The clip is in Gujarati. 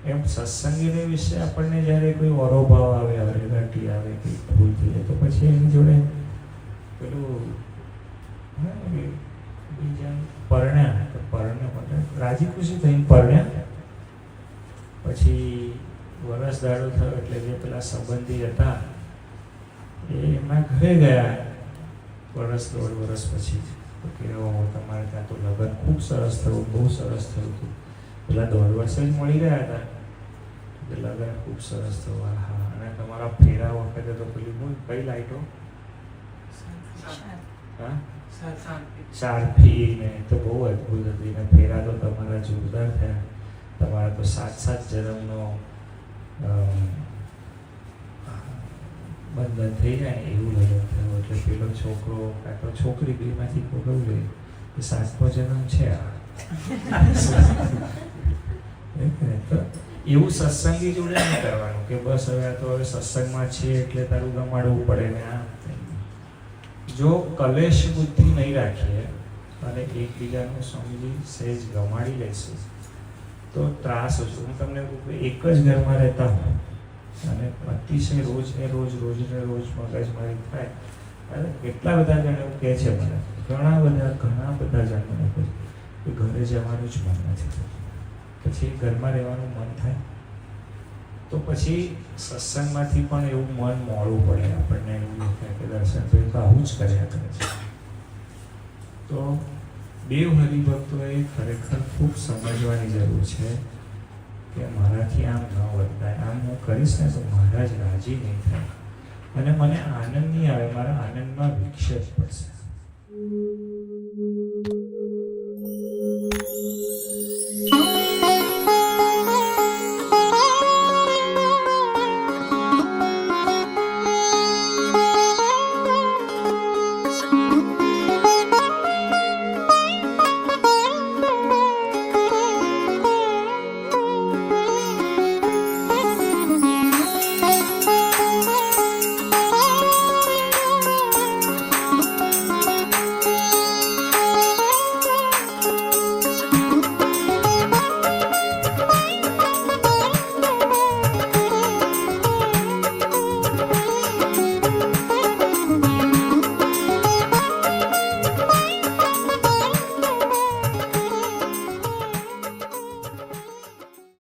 એમ સત્સંગીને વિશે આપણને જ્યારે કોઈ ઓરોભાવ આવે, હરેરાટી આવે, કંઈ ભૂલ થઈ જાય તો પછી એની જોડે પેલું બીજા પરણ્યા રાજી ખુશી થઈને પરણ્યા. પછી વરસ દાડો થયો એટલે જે પેલા સંબંધી હતા એ એમના ઘરે ગયા વરસ દોઢ વરસ પછી. તો કે તમારે ત્યાં તો લગ્ન ખૂબ સરસ થયું, બહુ સરસ થયું હતું. પેલા 1.5 વર્ષ જ મળી ગયા હતા કે લગ્ન ખૂબ સરસ થયું. હા, અને તમારા ફેરા વખતે તો પેલી બોલ કઈ લાઈટો, હા શાર્પી ને તો બહુ અદભુત હતી. ને ફેરા તો તમારા જોરદાર થયા. તમારા તો 7 જન્મનો બંધન થઈ જાય એવું લગ્ન થયું. એટલે પેલો છોકરો કાં તો છોકરી બેમાંથી કોઈ જોઈએ કે 7મો જન્મ છે આ. તો એવું સત્સંગી જોડે નહીં કરવાનું કે બસ હવે આ તો હવે સત્સંગમાં છે એટલે તારું ગમાડવું પડે ને આ. જો કલેશ બુદ્ધિ નહીં રાખીએ અને એકબીજાનું સમજી સહેજ ગમાડી લઈશું તો ત્રાસ હશે. હું તમને કહું કે એક જ ઘરમાં રહેતા હોય અને અતિશય રોજને રોજ મગજમારી થાય. અને કેટલા બધા જણ એવું કહે છે મને, ઘણા બધા જણ કે ઘરે જવાનું જ મન નથી થતું, પછી ઘરમાં રહેવાનું મન થાય. તો પછી સત્સંગમાંથી પણ એવું મન મોડવું પડે આપણને. એવું થાય કે દર્શન તો આવું જ કર્યા કરે છે. તો દેવ હરિભક્તોએ ખરેખર ખૂબ સમજવાની જરૂર છે કે મારાથી આમ ન વર્તાય, આમ હું કરીશ ને તો મહારાજ રાજી નહીં થાય અને મને આનંદ નહીં આવે, મારા આનંદમાં વિક્ષેપ પડશે.